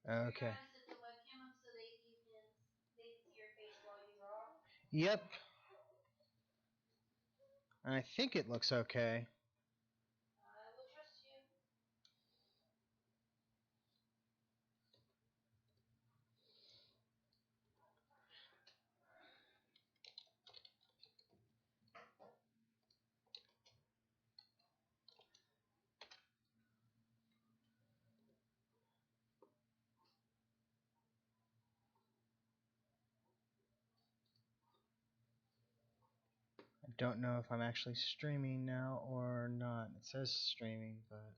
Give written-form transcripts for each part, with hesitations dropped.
Okay. Yep. I think it looks okay. I don't know if I'm actually streaming now or not. It says streaming, but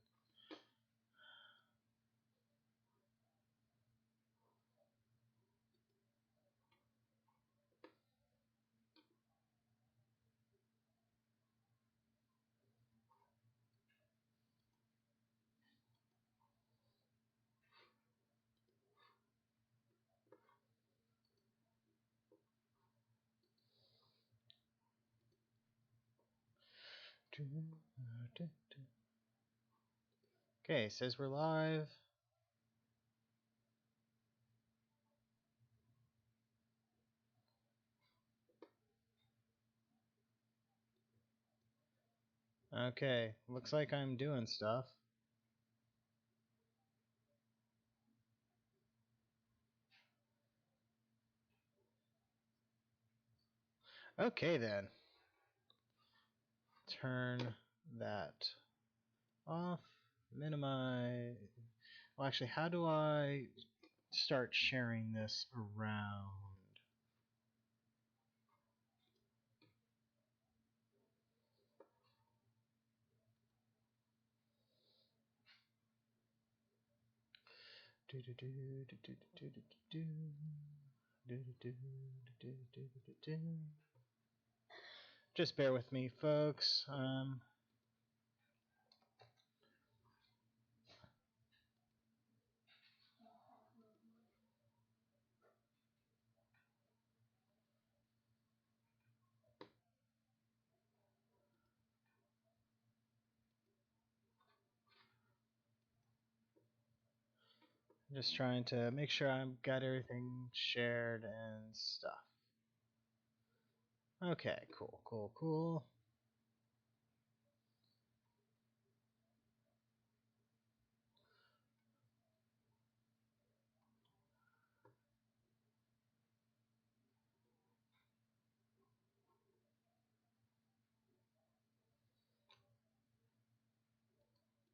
okay, it says we're live. Okay, looks like I'm doing stuff. Okay then. Turn that off. Minimize. Well, actually, how do I start sharing this around? Just bear with me, folks. Just trying to make sure I've got everything shared and stuff. Okay, cool.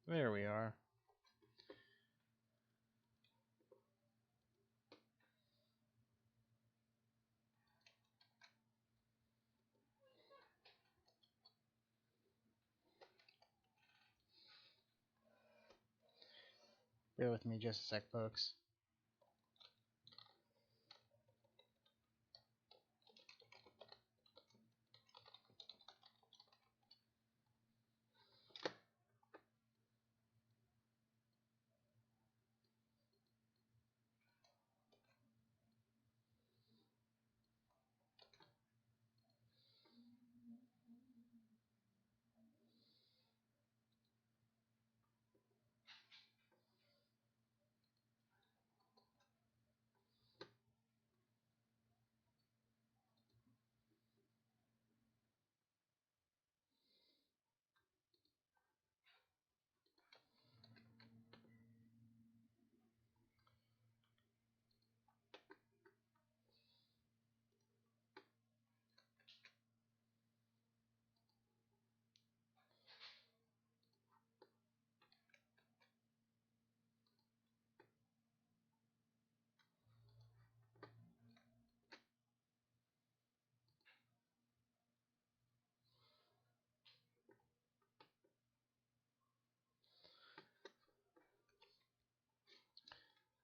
There we are. Bear with me just a sec, folks.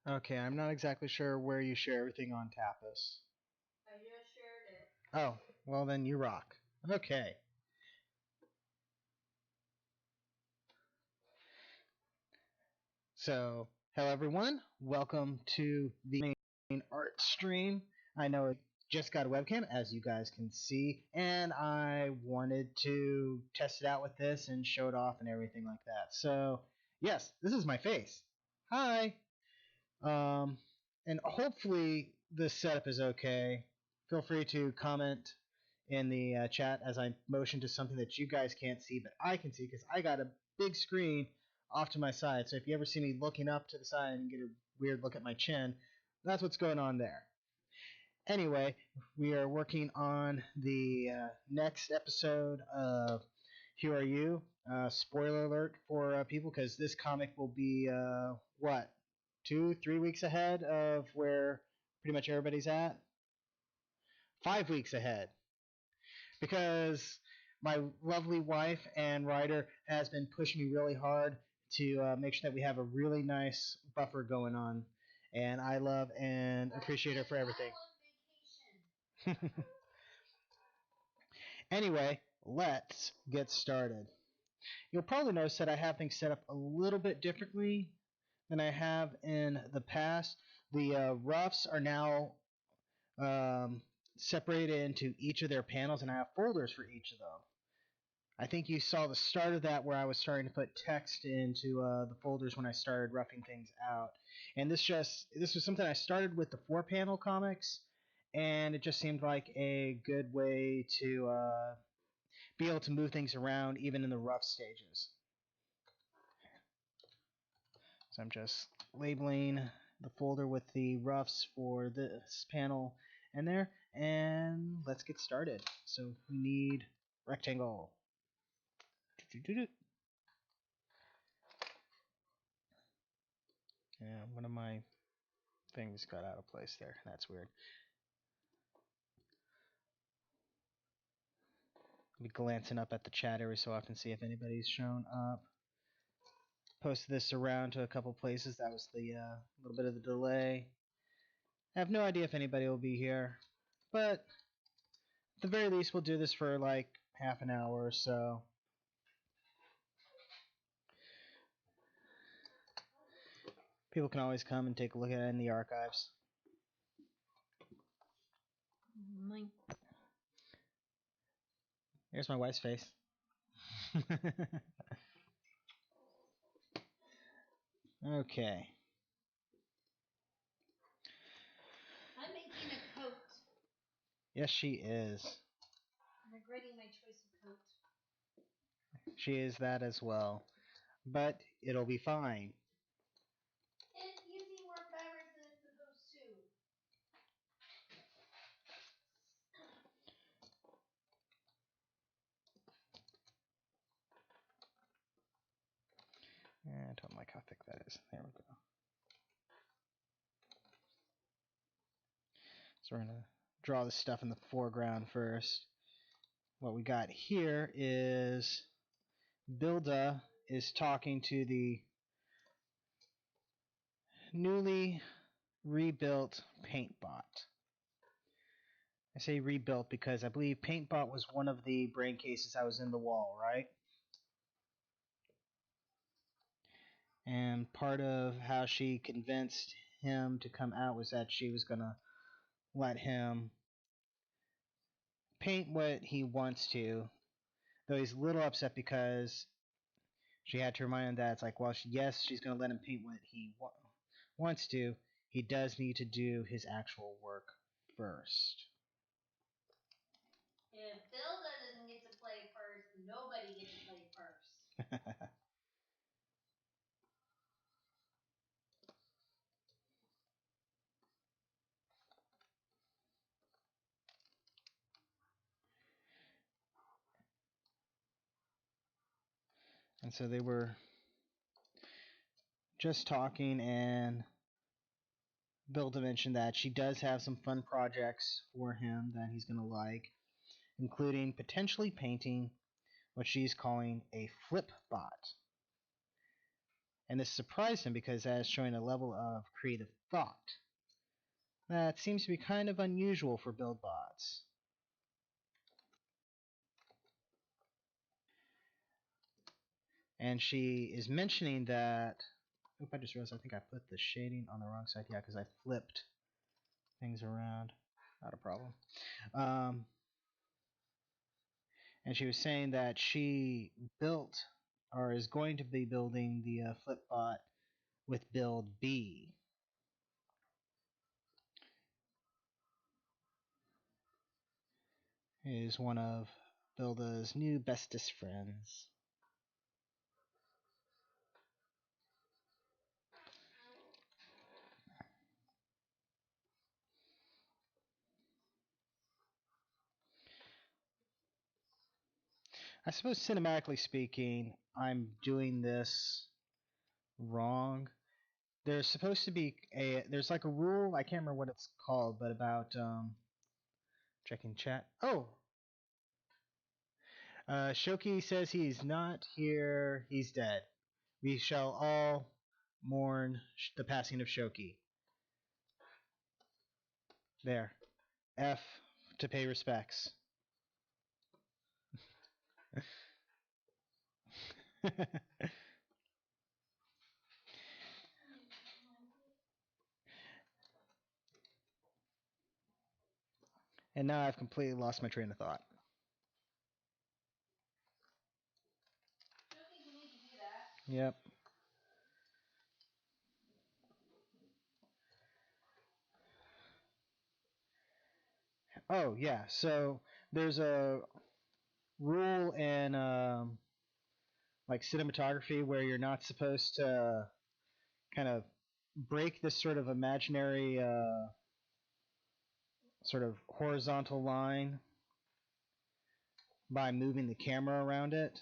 Okay, I'm not exactly sure where you share everything on Tapas. Oh, well then you rock. Okay. So, hello everyone. Welcome to the main art stream. I know it just got a webcam, as you guys can see, and I wanted to test it out with this and show it off and everything like that. So, yes, this is my face. Hi. Um, and hopefully this setup is okay. Feel free to comment in the chat as I motion to something that you guys can't see, but I can see because I got a big screen off to my side. So if you ever see me looking up to the side and get a weird look at my chin, that's what's going on there. Anyway, we are working on the next episode of Who Are You? Spoiler alert for people, because this comic will be, what, 2, 3 weeks ahead of where pretty much everybody's at? 5 weeks ahead. Because my lovely wife and writer has been pushing me really hard to make sure that we have a really nice buffer going on. And I love and appreciate her for everything. Anyway, let's get started. You'll probably notice that I have things set up a little bit differently than I have in the past. The roughs are now separated into each of their panels, and I have folders for each of them. I think you saw the start of that where I was starting to put text into the folders when I started roughing things out. And this was something I started with the 4-panel comics, and it just seemed like a good way to be able to move things around even in the rough stages. So I'm just labeling the folder with the roughs for this panel in there, and let's get started. So we need rectangle. Yeah, one of my things got out of place there. That's weird. I'll be glancing up at the chat every so often, see if anybody's shown up. Posted this around to a couple places. That was the little bit of the delay. I have no idea if anybody will be here, but at the very least, we'll do this for like half an hour or so. People can always come and take a look at it in the archives. Here's my wife's face. Okay. I'm making a coat. Yes, she is. I'm regretting my choice of coat. She is that as well. But it'll be fine. It's using more fabric than it's supposed to. I don't like how thick that is. There we go. So we're going to draw the stuff in the foreground first. What we got here is Bilda is talking to the newly rebuilt PaintBot. I say rebuilt because I believe PaintBot was one of the brain cases that was in the wall, right? And part of how she convinced him to come out was that she was going to let him paint what he wants to, though he's a little upset because she had to remind him that it's like, well, yes, she's going to let him paint what he wants to. He does need to do his actual work first. If Bilda doesn't get to play first, nobody gets to play first. And so they were just talking, and Bilda mentioned that she does have some fun projects for him that he's going to like, including potentially painting what she's calling a flip bot. And this surprised him because that is showing a level of creative thought that seems to be kind of unusual for build bots. And she is mentioning that, oop, I just realized I think I put the shading on the wrong side. Yeah, because I flipped things around. Not a problem. And she was saying that she built or is going to be building the Flipbot with build B. is one of Builda's new bestest friends. I suppose cinematically speaking, I'm doing this wrong. There's supposed to be there's like a rule, I can't remember what it's called, but about checking chat. Oh, Shoki says he's not here, he's dead. We shall all mourn the passing of Shoki. There. F to pay respects. And now I've completely lost my train of thought. Yep. Oh yeah. So there's a rule in like cinematography where you're not supposed to kind of break this sort of imaginary sort of horizontal line by moving the camera around it,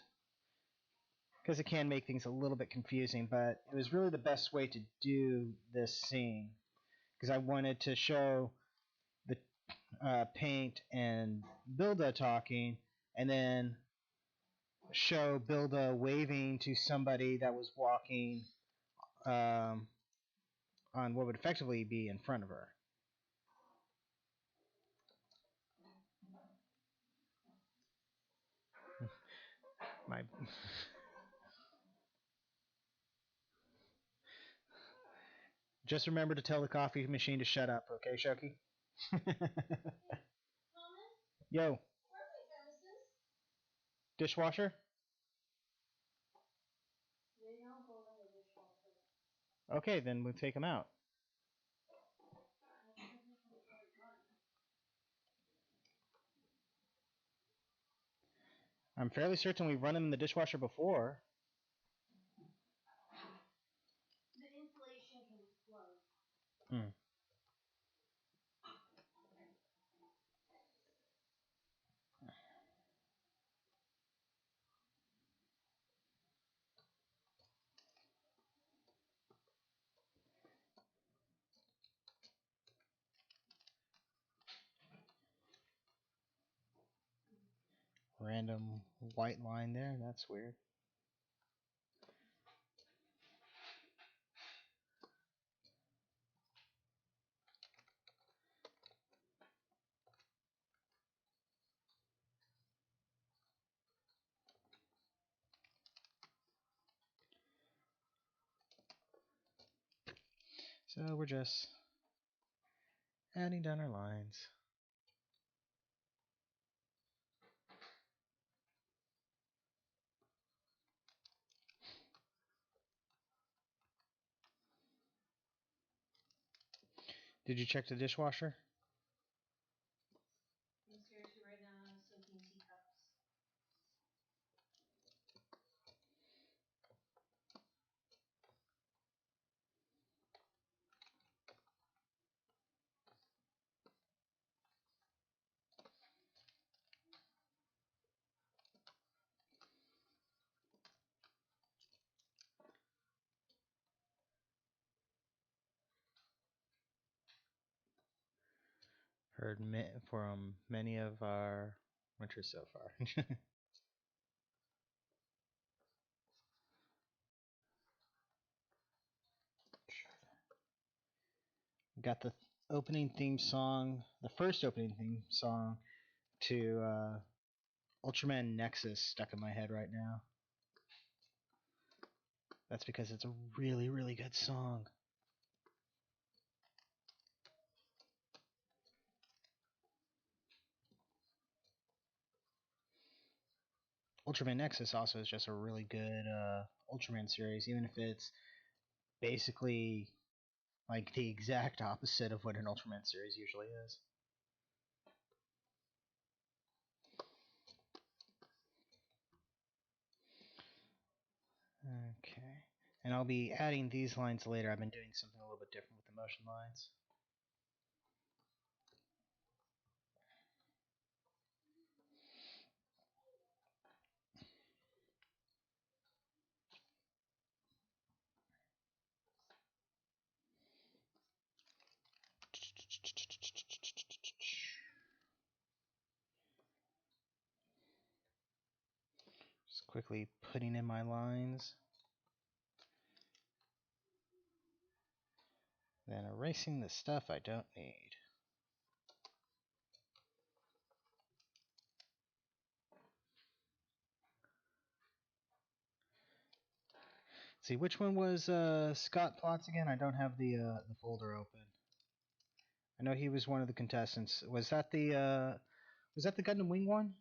because it can make things a little bit confusing, but it was really the best way to do this scene because I wanted to show the Paint and Builda talking and then show Builda waving to somebody that was walking on what would effectively be in front of her. My Just remember to tell the coffee machine to shut up, okay, Shoki? Yo. Dishwasher? Okay, then we'll take them out. I'm fairly certain we've run them in the dishwasher before. The insulation can explode. Hmm. Random white line there. That's weird. So we're just adding down our lines. Did you check the dishwasher? I'm seriously right now soaking teacups. Heard from many of our winters so far. Got the opening theme song, the first opening theme song to Ultraman Nexus stuck in my head right now. That's because it's a really, really good song. Ultraman Nexus also is just a really good Ultraman series, even if it's basically like the exact opposite of what an Ultraman series usually is. And I'll be adding these lines later. I've been doing something a little bit different with the motion lines. Just quickly putting in my lines. Then erasing the stuff I don't need. See, which one was Scott Plots again? I don't have the folder open. I know he was one of the contestants. Was that the Gundam Wing one?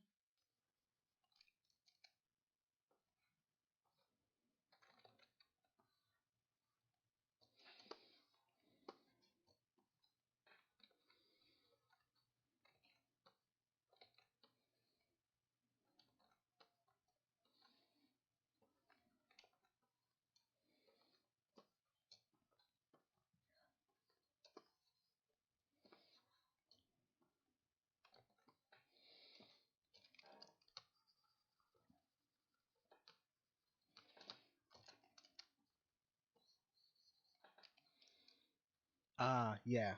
Ah, yeah.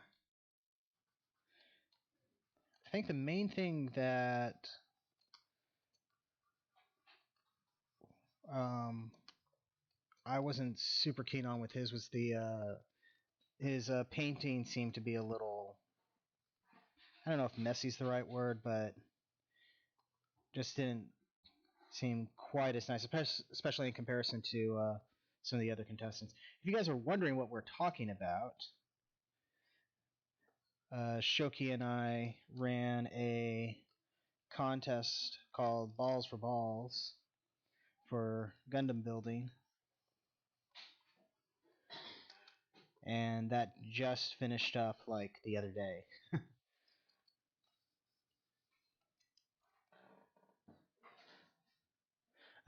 I think the main thing that I wasn't super keen on with his was his painting seemed to be a little, I don't know if messy's the right word, but just didn't seem quite as nice, especially in comparison to some of the other contestants. If you guys are wondering what we're talking about, Shoki and I ran a contest called Balls for Balls for Gundam building, and that just finished up like the other day.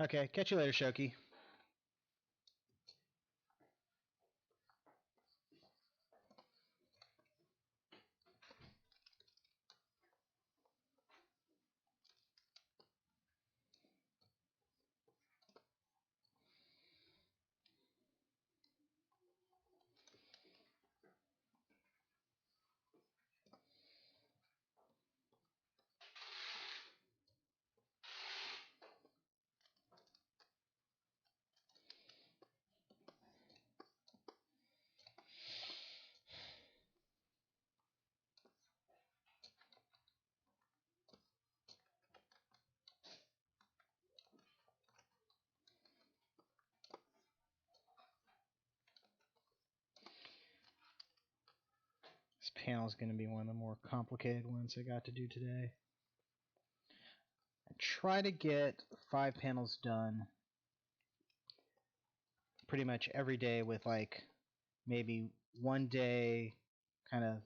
Okay, catch you later, Shoki. This panel is going to be one of the more complicated ones I got to do today. I try to get 5 panels done pretty much every day, with like maybe one day kind of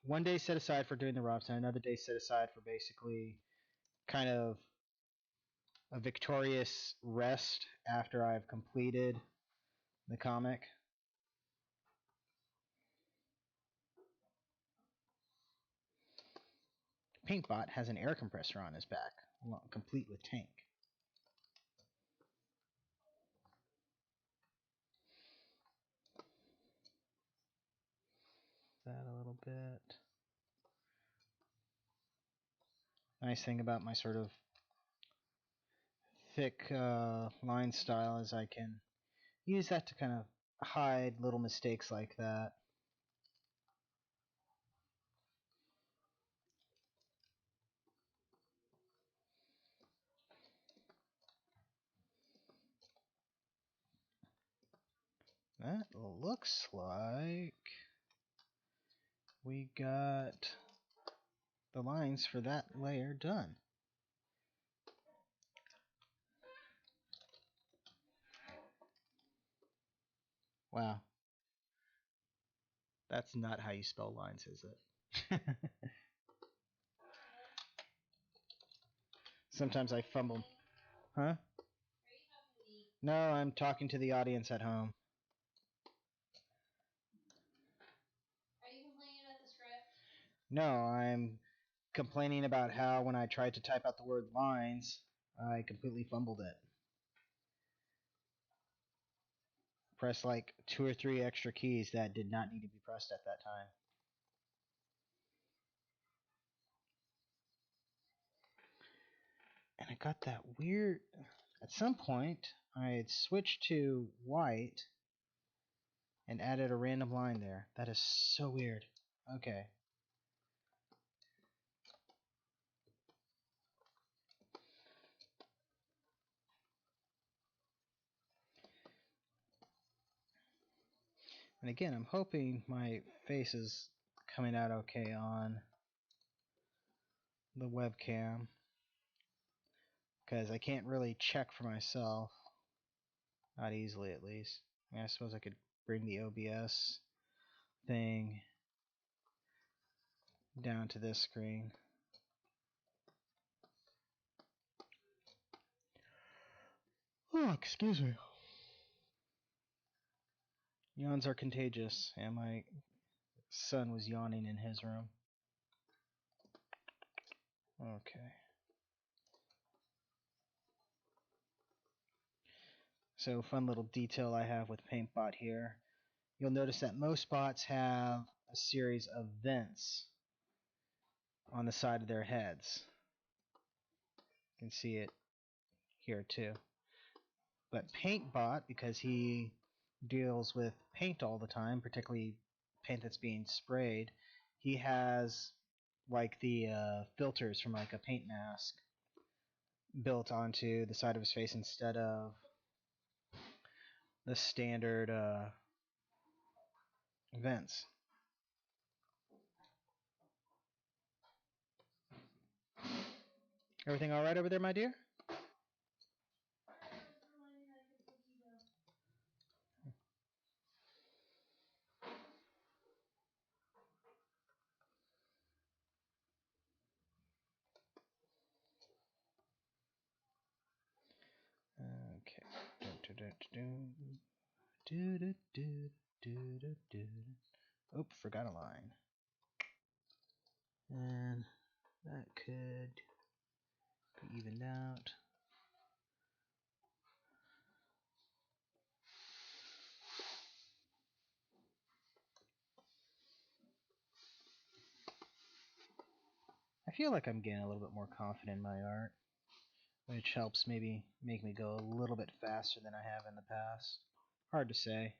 one day set aside for doing the roughs and another day set aside for basically kind of a victorious rest after I've completed the comic. Paintbot has an air compressor on his back, complete with tank. That a little bit. Nice thing about my sort of thick line style is I can use that to kind of hide little mistakes like that. That looks like we got the lines for that layer done. Wow. That's not how you spell lines, is it? Sometimes I fumble. Huh? No, I'm talking to the audience at home. Are you complaining about the script? No, I'm complaining about how when I tried to type out the word lines, I completely fumbled it. Pressed like 2 or 3 extra keys that did not need to be pressed at that time. And I got that weird. At some point, I had switched to white and added a random line there. That is so weird. Okay. And again, I'm hoping my face is coming out okay on the webcam, because I can't really check for myself. Not easily, at least. I mean, I suppose I could bring the OBS thing down to this screen. Oh, excuse me. Yawns are contagious, and my son was yawning in his room. Okay. So, fun little detail I have with PaintBot here. You'll notice that most bots have a series of vents on the side of their heads. You can see it here too. But PaintBot, because he deals with paint all the time, particularly paint that's being sprayed, he has like the filters from like a paint mask built onto the side of his face instead of the standard vents. Everything all right over there, my dear? Okay. Oop, forgot a line. And that could be evened out. I feel like I'm getting a little bit more confident in my art, which helps maybe make me go a little bit faster than I have in the past. Hard to say.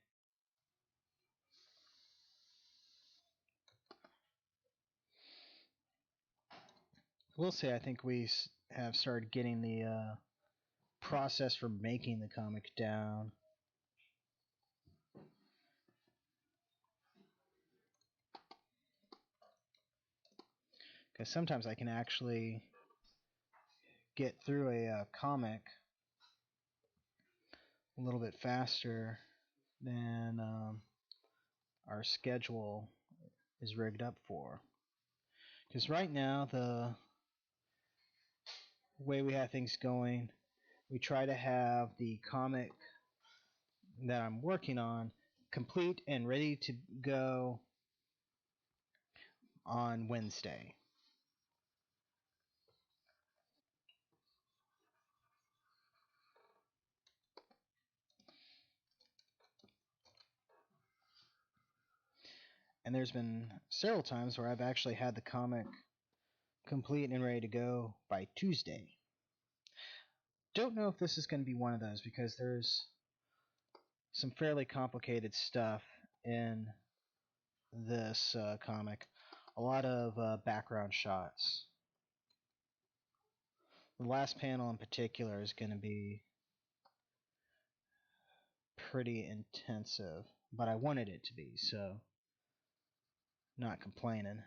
We'll say I think we have started getting the process for making the comic down. Because sometimes I can actually get through a comic a little bit faster than our schedule is rigged up for. Because right now, the way we have things going, we try to have the comic that I'm working on complete and ready to go on Wednesday. And there's been several times where I've actually had the comic complete and ready to go by Tuesday. Don't know if this is going to be one of those, because there's some fairly complicated stuff in this comic. A lot of background shots. The last panel in particular is going to be pretty intensive, but I wanted it to be, so not complaining.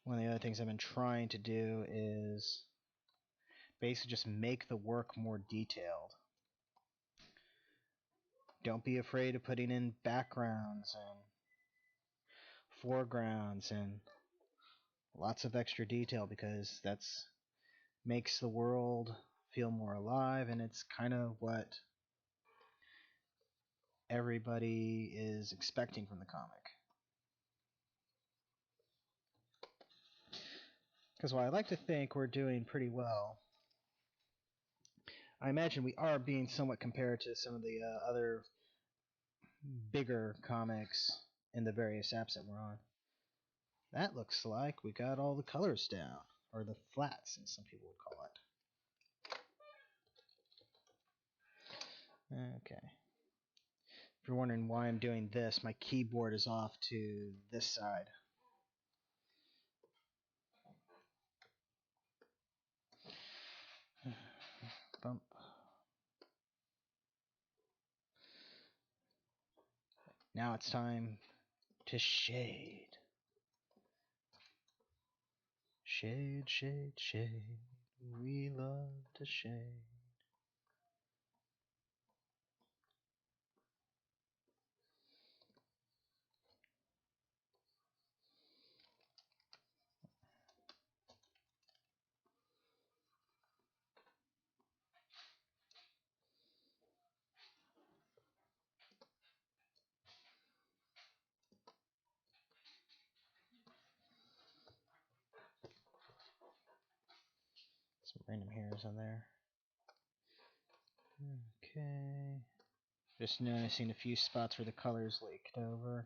One of the other things I've been trying to do is basically just make the work more detailed. Don't be afraid of putting in backgrounds and foregrounds and lots of extra detail, because that's makes the world feel more alive, and it's kind of what everybody is expecting from the comic. Because while I like to think we're doing pretty well, I imagine we are being somewhat compared to some of the other bigger comics in the various apps that we're on. That looks like we got all the colors down, or the flats, as some people would call it. Okay. If you're wondering why I'm doing this, my keyboard is off to this side. Bump. Now it's time to shade. Shade, shade, shade. We love to shade. Some random hairs on there. Okay. Just noticing a few spots where the colors leaked over,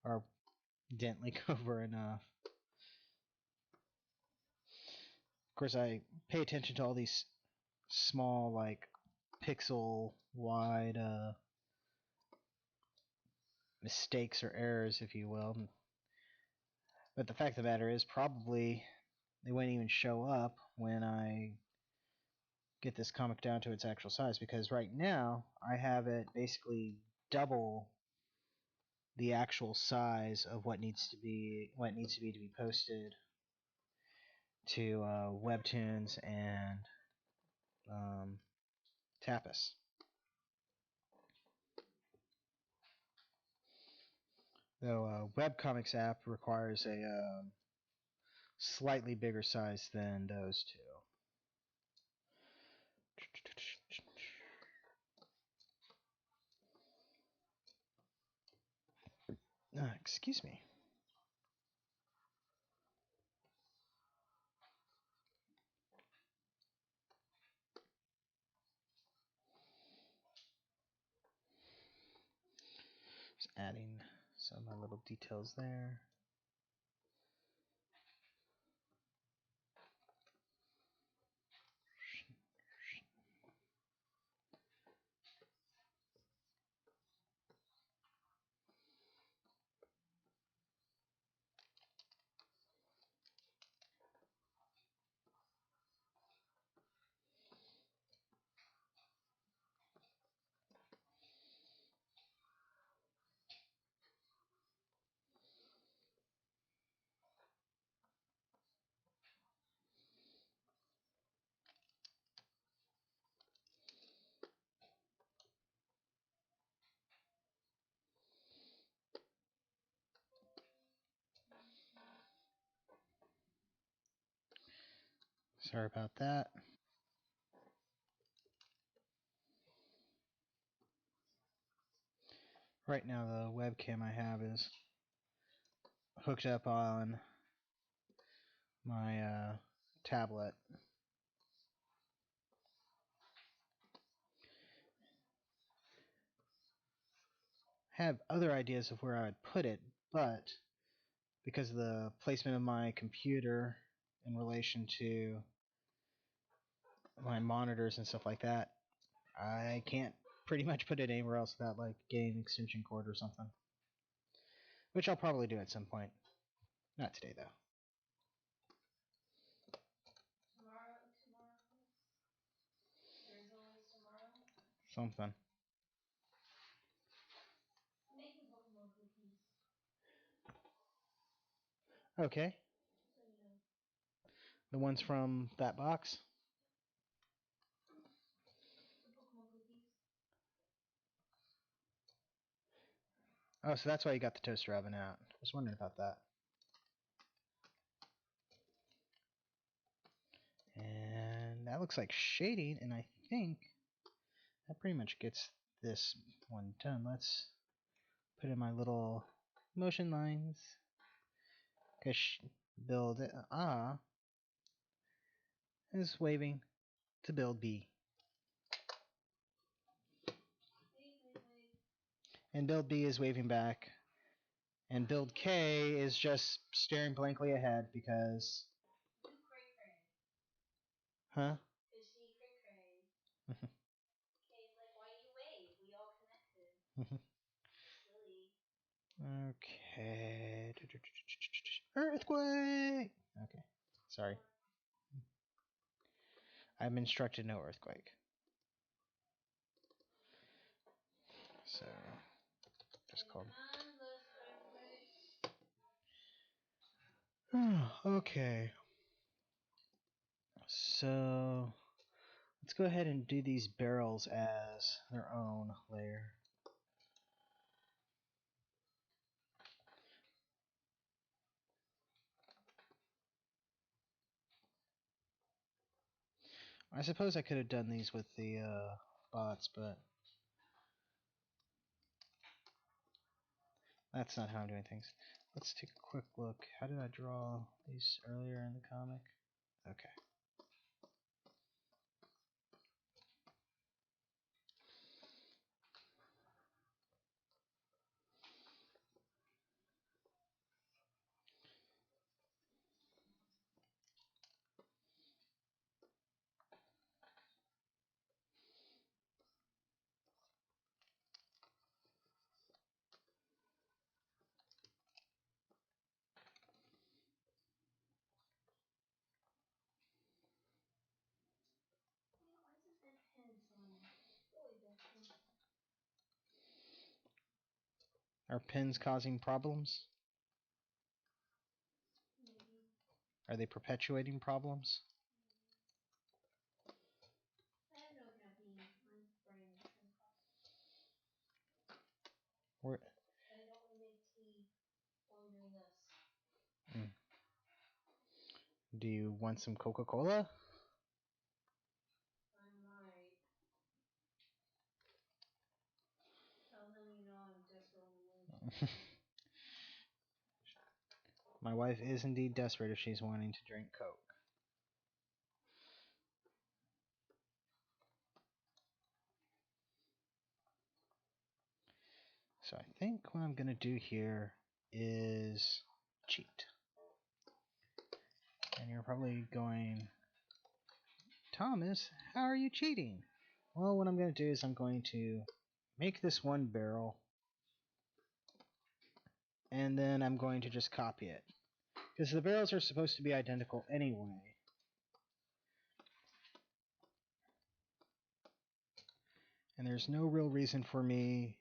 or didn't leak over enough. Of course, I pay attention to all these small, like, pixel wide mistakes or errors, if you will. But the fact of the matter is, probably they won't even show up when I get this comic down to its actual size, because right now I have it basically double the actual size of what needs to be to be posted to Webtoons and Tapas. Though Webcomics app requires a slightly bigger size than those two. Excuse me. Just adding some of my little details there. Sorry about that. Right now the webcam I have is hooked up on my tablet. I have other ideas of where I would put it, but because of the placement of my computer in relation to my monitors and stuff like that, I can't pretty much put it anywhere else without like getting an extension cord or something. Which I'll probably do at some point. Not today though. Tomorrow? There's always tomorrow? Something. Making Pokemon cookies. Okay. So, you know. The ones from that box? The Pokemon cookies. Oh, so that's why you got the toaster oven out. I was wondering about that. And that looks like shading, and I think that pretty much gets this one done. Let's put in my little motion lines. Build A is waving to build B. And build B is waving back. And build K is just staring blankly ahead because... Huh? Is she cray-cray? Kay's like, why you wave? We all connected. Silly. Okay. Earthquake! Okay. Sorry. I'm instructed no earthquake. So, just called. Okay. So, let's go ahead and do these barrels as their own layer. I suppose I could have done these with the bots, but that's not how I'm doing things. Let's take a quick look. How did I draw these earlier in the comic? Okay. Are pins causing problems? Maybe. Are they perpetuating problems? I have no caffeine. My brain is Where? But I don't want to make tea while I'm doing this. Do you want some Coca-Cola? I'm alright. Tell them you know I'm desperately willing to. My wife is indeed desperate if she's wanting to drink Coke. So I think what I'm going to do here is cheat. And you're probably going, Thomas, how are you cheating? Well, what I'm going to do is I'm going to make this one barrel, and then I'm going to just copy it. Because the barrels are supposed to be identical anyway. And there's no real reason for me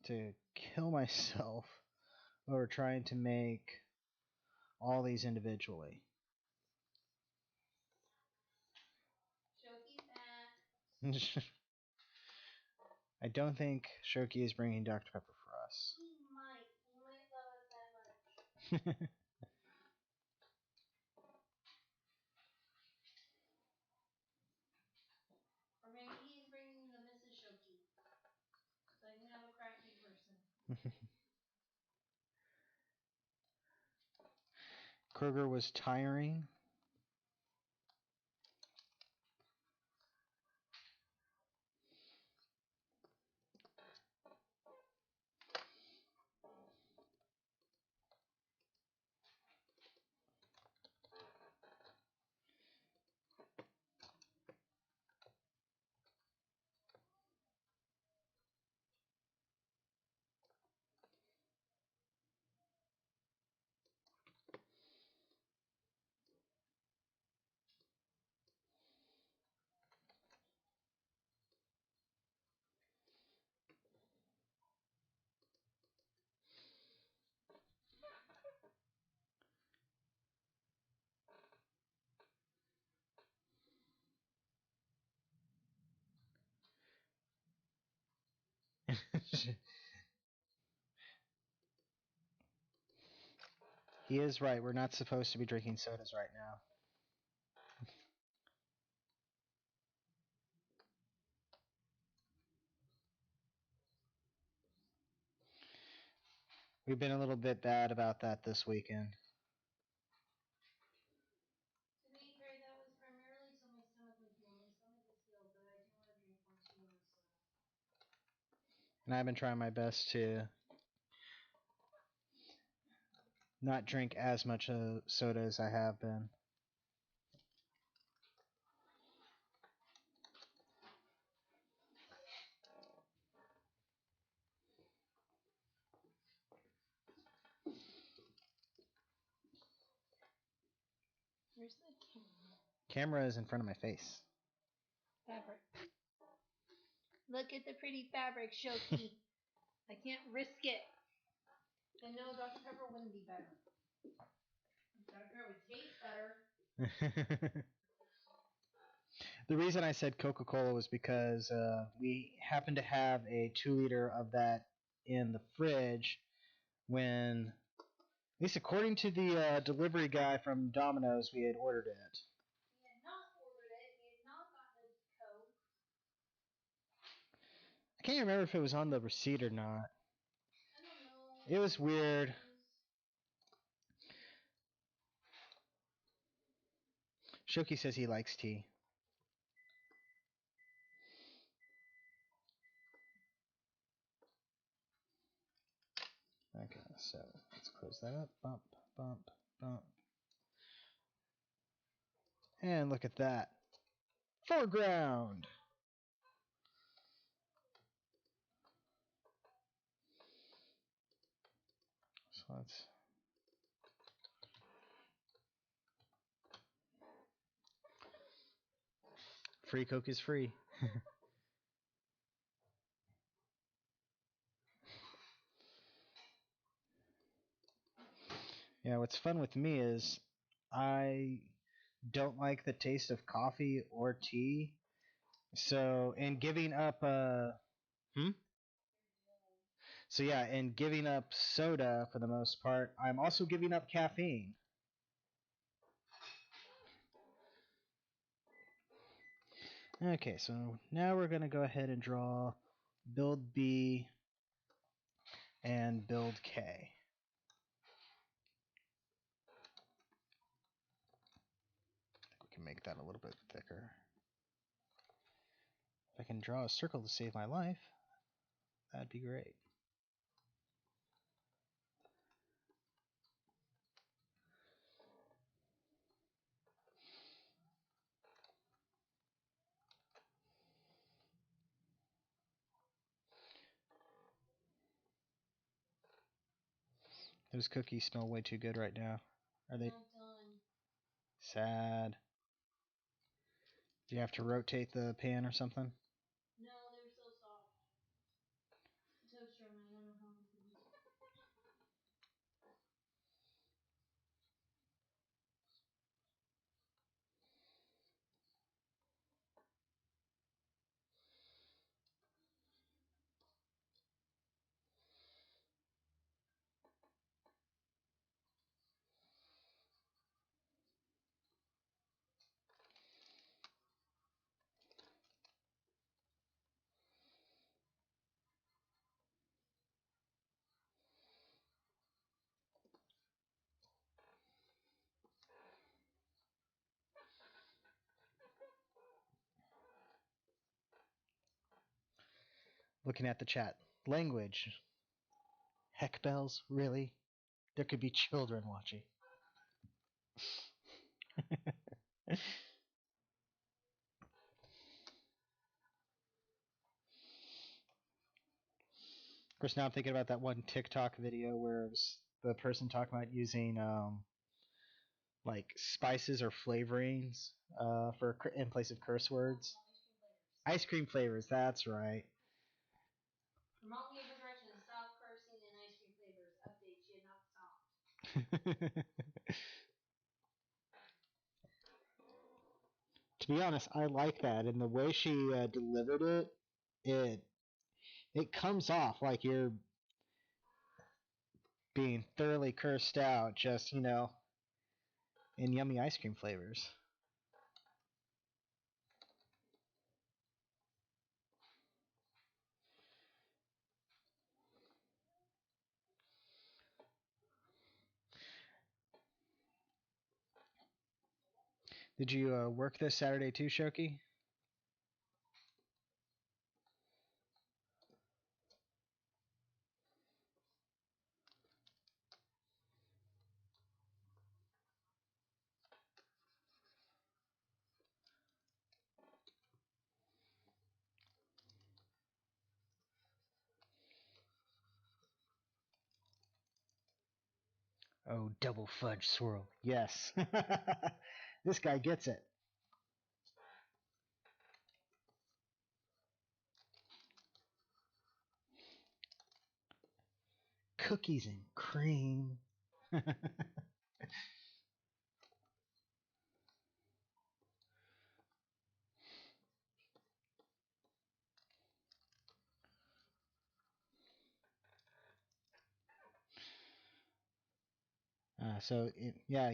to kill myself over trying to make all these individually. Shoki's back. I don't think Shoki is bringing Dr. Pepper for us. He might. He might love us that much. Or maybe he's bringing the Mrs. Shoki. So I can have a crafty person. Kruger was tiring. He is right. We're not supposed to be drinking sodas right now. We've been a little bit bad about that this weekend. To be fair, that was primarily so my stomach would heal. My stomach is healed, but I do want to drink more tea or soda. And I've been trying my best to not drink as much soda as I have been. Where's the camera? Camera is in front of my face. Fabric. Look at the pretty fabric, Shoki. I can't risk it. And no, Dr. Pepper wouldn't be better. Dr. Pepper would taste better. The reason I said Coca-Cola was because we happen to have a 2-liter of that in the fridge when, at least according to the delivery guy from Domino's, we had ordered it. We had not ordered it. We had not gotten a Coke. I can't remember if it was on the receipt or not. I don't know. It was weird. Shoki says he likes tea. Okay, so let's close that up. Bump, bump, bump. And look at that. Foreground! So let's... Free Coke is free. Yeah, what's fun with me is I don't like the taste of coffee or tea. So in giving up So yeah, in giving up soda for the most part, I'm also giving up caffeine. Okay, so now we're going to go ahead and draw build B and build K. We can make that a little bit thicker. If I can draw a circle to save my life, that'd be great. Those cookies smell way too good right now. Are they? Not done. Sad. Do you have to rotate the pan or something? No, they're so soft. Toaster, I don't know how to use it. Looking at the chat. Language. Heck bells? Really? There could be children watching. Of course, now I'm thinking about that one TikTok video where it was the person talking about using like spices or flavorings in place of curse words. Ice cream flavors, that's right. Remote Games Resurrection, stop cursing in ice cream flavors. Update, she had not stopped. To be honest, I like that, and the way she delivered it comes off like you're being thoroughly cursed out, just in yummy ice cream flavors. Did you work this Saturday too, Shoki? Oh, double fudge swirl. Yes. This guy gets it. Cookies and cream. Yeah,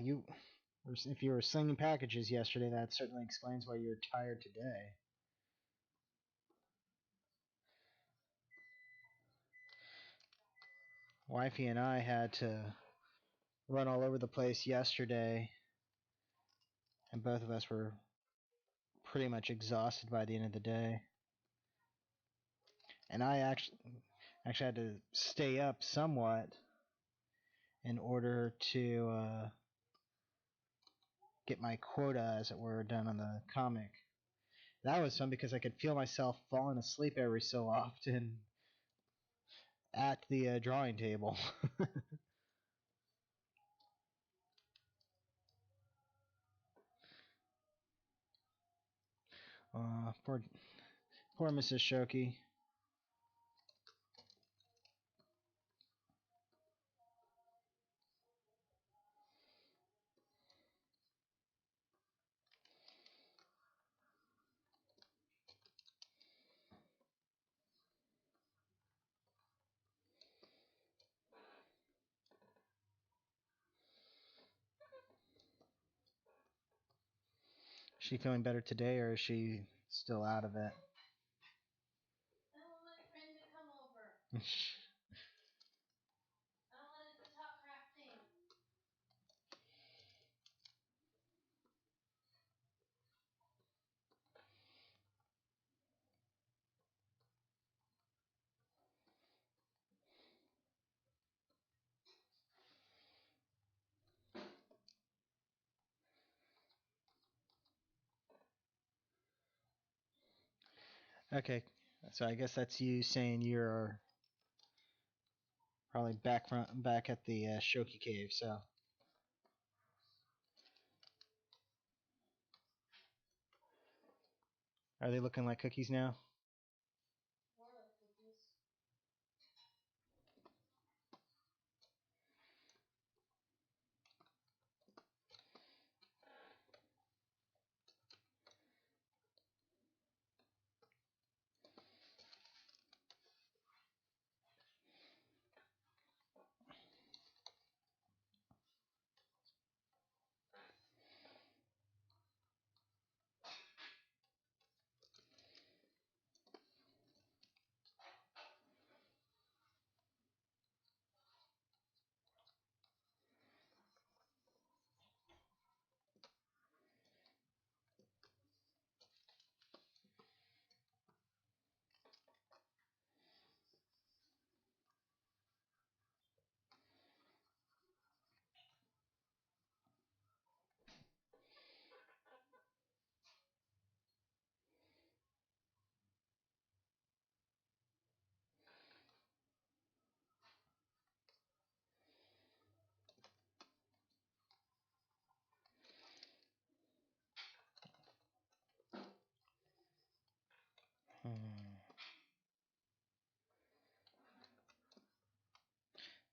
if you were slinging packages yesterday, that certainly explains why you're tired today. Wifey and I had to run all over the place yesterday, and both of us were pretty much exhausted by the end of the day. And I actually had to stay up somewhat in order to get my quota, as it were, done on the comic. That was fun because I could feel myself falling asleep every so often at the drawing table. Poor Mrs. Shoki. Is she feeling better today, or is she still out of it? I want my friend to come over. I wanted to talk crafting. Okay, so I guess that's you saying you're probably back at the Shoki cave. So are they looking like cookies now? More like cookies.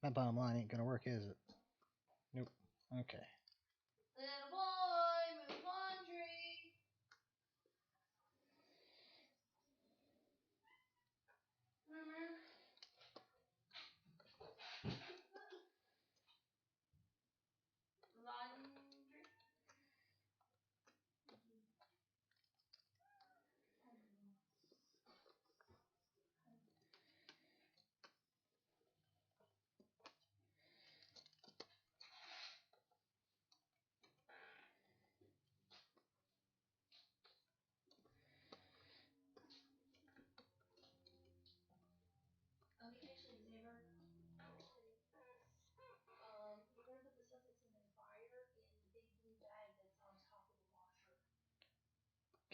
That bottom line ain't gonna work, is it? Nope. Okay. Little boy, move laundry. Laundry.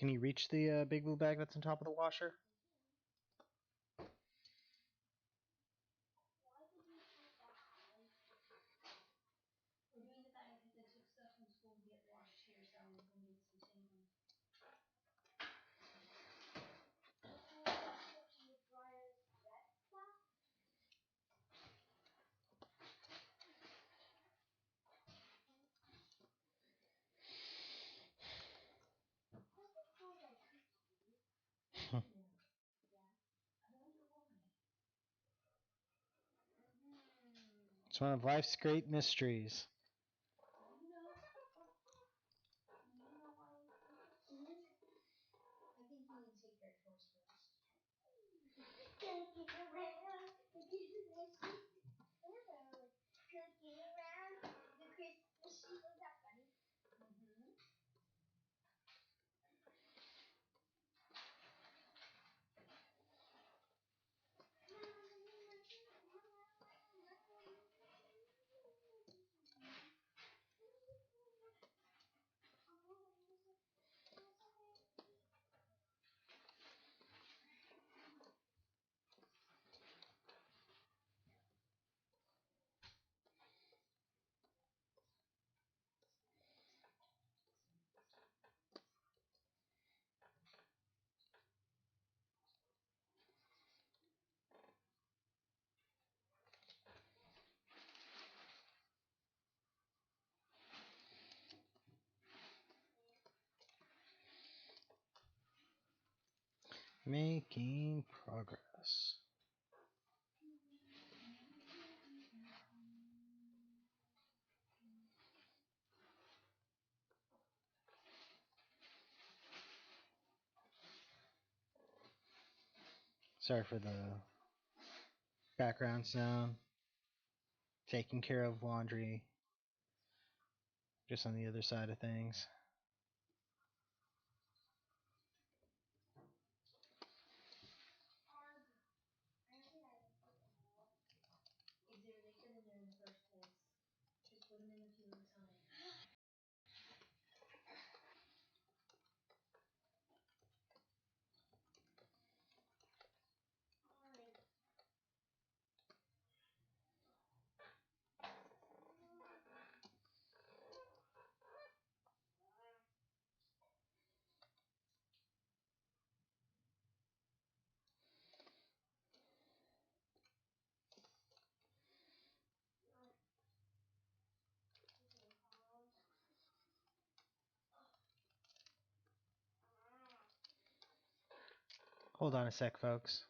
Can you reach the big blue bag that's on top of the washer? We're doing the bag because I took stuff from school to get washed here, so I'm gonna get some sand. It's one of life's great mysteries. I think you need to take your chores first. Making progress. Sorry for the background sound. Taking care of laundry. Just on the other side of things. Easier, they fit in there in the first place. Just put them in a few at a time. Hold on a sec, folks.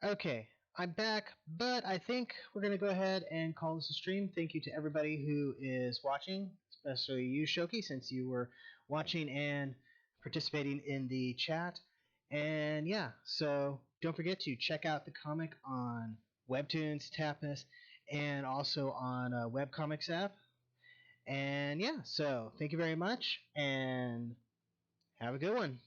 Okay, I'm back, but I think we're going to go ahead and call this a stream. Thank you to everybody who is watching, especially you, Shoki, since you were watching and participating in the chat. And yeah, so don't forget to check out the comic on Webtoons, Tapas, and also on Webcomics app. And yeah, so thank you very much, and have a good one.